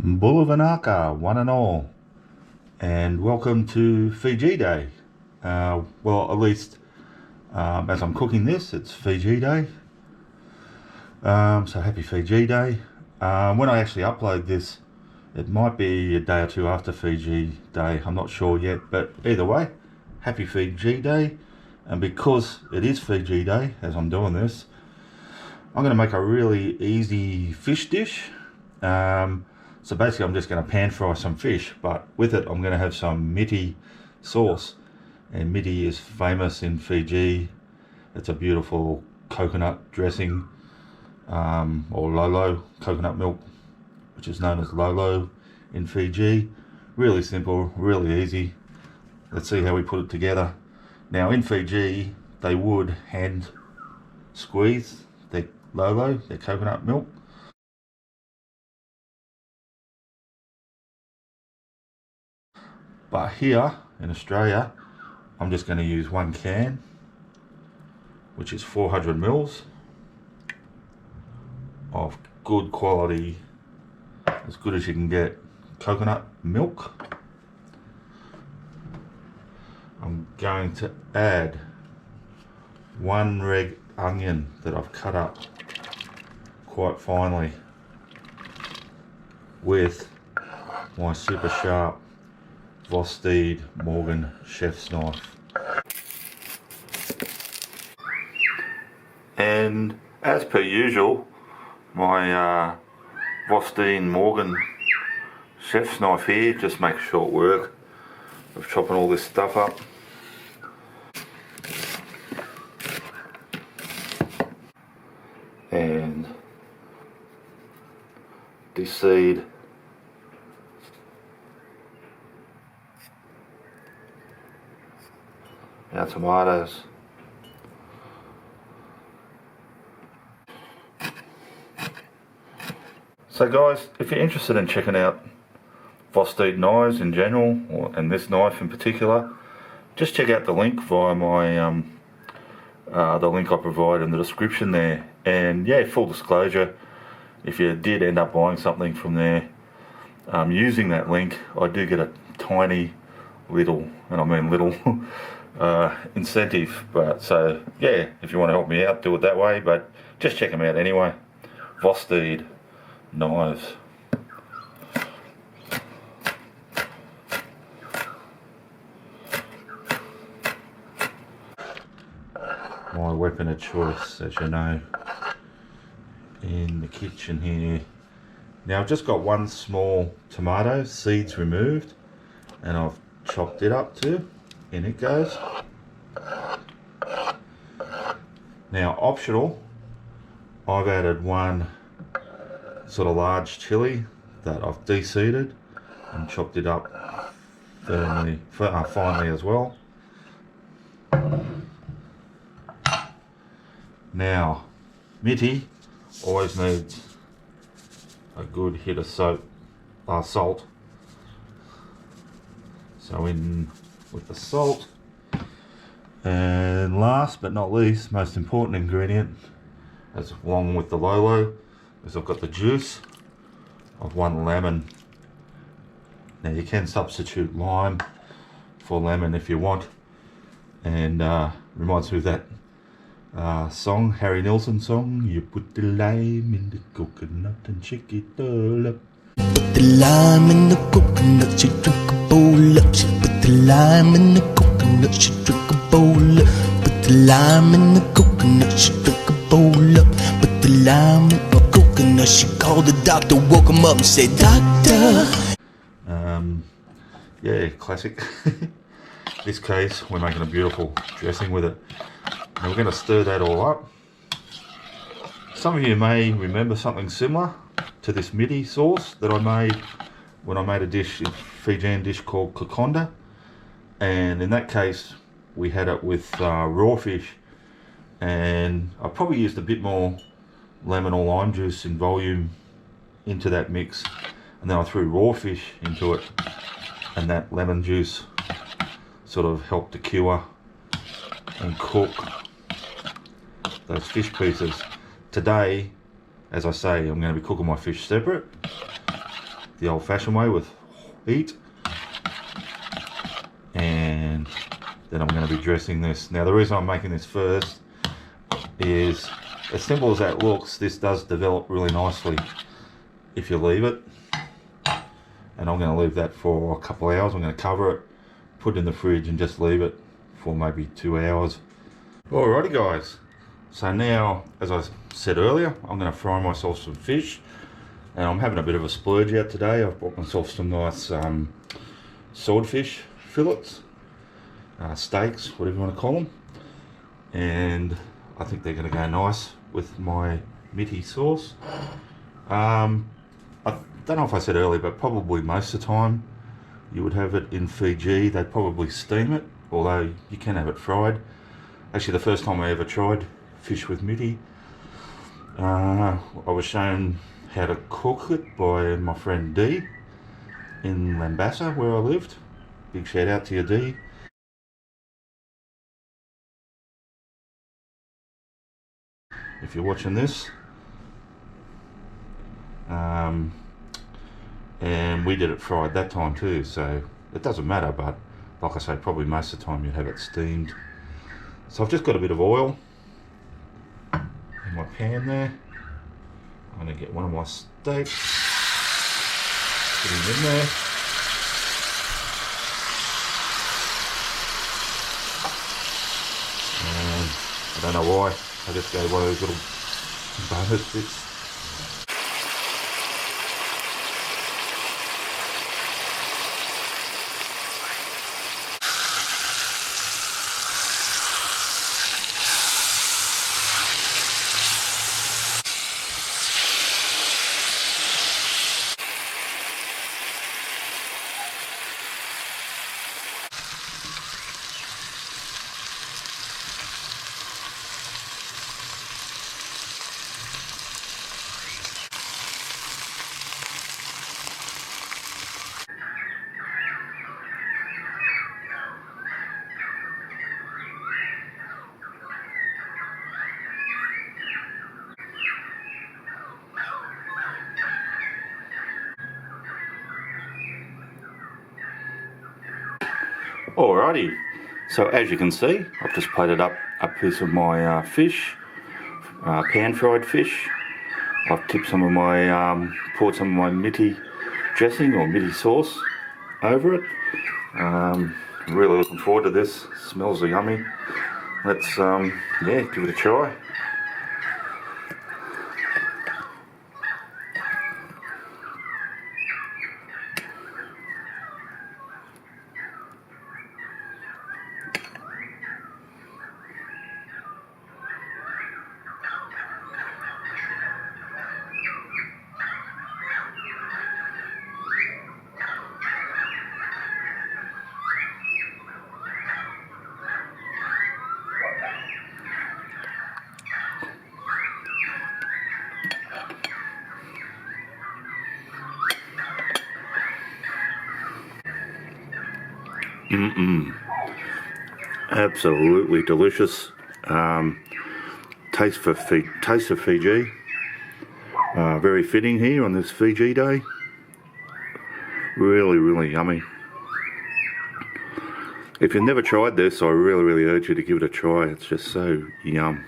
Bulavanaka, one and all, and welcome to Fiji Day. Well, at least as I'm cooking this, it's Fiji Day. So happy Fiji Day. When I actually upload this, it might be a day or two after Fiji Day. I'm not sure yet, but either way, happy Fiji Day. And because it is Fiji Day, as I'm doing this, I'm going to make a really easy fish dish. So basically I'm just going to pan fry some fish, but with it I'm going to have some miti sauce. And miti is famous in Fiji. It's a beautiful coconut dressing, or lolo, coconut milk, which is known as lolo in Fiji. Really simple, really easy. Let's see how we put it together. Now in Fiji they would hand squeeze their lolo, their coconut milk. But here in Australia, I'm just going to use one can, which is 400 mils of good quality, as good as you can get, coconut milk. I'm going to add one red onion that I've cut up quite finely with my super sharp Vaka Miti chef's knife. And as per usual, my Vaka Miti chef's knife here just makes short work of chopping all this stuff up. And deseed our tomatoes. So guys, if you're interested in checking out Vaka knives in general, and this knife in particular, just check out the link via my the link I provide in the description there. And yeah, full disclosure, if you did end up buying something from there using that link, I do get a tiny little, and I mean little, incentive. But so yeah, if you want to help me out, do it that way, but just check them out anyway. Vaka knives. My weapon of choice, as you know, in the kitchen here. Now I've just got one small tomato, seeds removed, and I've chopped it up too. In it goes. Now optional, I've added one sort of large chili that I've de-seeded and chopped it up finely as well. Now, miti always needs a good hit of salt. So in with the salt, and last but not least, most important ingredient, as along with the lolo, is I've got the juice of one lemon. Now you can substitute lime for lemon if you want, and reminds me of that song, Harry Nilsson song, you put the lime in the coconut and shake it all up. Put the lime in the coconut, she drink a bowl up. She put the lime in the coconut, she drink a bowl up. Put the lime in the coconut, she drink a bowl up. Put the lime in the coconut, she called the doctor, woke him up and said, "Doctor." Yeah, classic. This case, we're making a beautiful dressing with it. Now we're going to stir that all up. Some of you may remember something similar to this miti sauce that I made when I made a dish, a Fijian dish called kokonda. And in that case, we had it with raw fish. And I probably used a bit more lemon or lime juice in volume into that mix. And then I threw raw fish into it. And that lemon juice sort of helped to cure and cook those fish pieces. Today, as I say, I'm going to be cooking my fish separate. the old-fashioned way with heat. And then I'm going to be dressing this. Now the reason I'm making this first is, as simple as that looks, this does develop really nicely if you leave it. And I'm going to leave that for a couple of hours. I'm going to cover it, put it in the fridge and just leave it for maybe 2 hours. Alrighty guys, so now, as I said earlier, I'm going to fry myself some fish. And I'm having a bit of a splurge out today. I've bought myself some nice swordfish fillets, steaks, whatever you want to call them. And I think they're going to go nice with my Miti sauce. I don't know if I said earlier, but probably most of the time you would have it in Fiji. They'd probably steam it, although you can have it fried. Actually, the first time I ever tried fish with Miti, I was shown how to cook it by my friend D in Lambasa, where I lived. Big shout out to you, D. If you're watching this. And we did it fried that time too, so it doesn't matter, but like I say, probably most of the time you'd have it steamed. So I've just got a bit of oil in my pan there. I'm going to get one of my steaks, put it in there. And I don't know why, I just gave one of those little bonus bits. Alrighty, so as you can see, I've just plated up a piece of my fish, pan-fried fish. I've tipped some of my, poured some of my Miti dressing or Miti sauce over it. Really looking forward to this. Smells yummy. Let's, yeah, give it a try. Absolutely delicious. Taste of Fiji. Very fitting here on this Fiji day. Really, really yummy. If you've never tried this, I really urge you to give it a try. It's just so yum.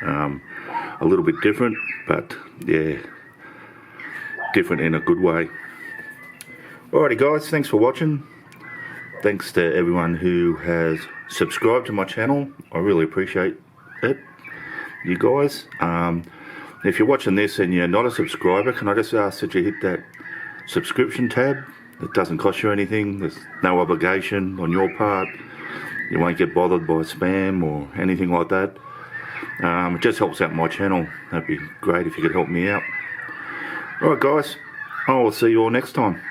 A little bit different, but yeah, different in a good way. Alrighty guys, thanks for watching. Thanks to everyone who has subscribed to my channel. I really appreciate it, you guys. If you're watching this and you're not a subscriber, can I just ask that you hit that subscription tab? It doesn't cost you anything. There's no obligation on your part. You won't get bothered by spam or anything like that. It just helps out my channel. That'd be great if you could help me out. Alright guys, I will see you all next time.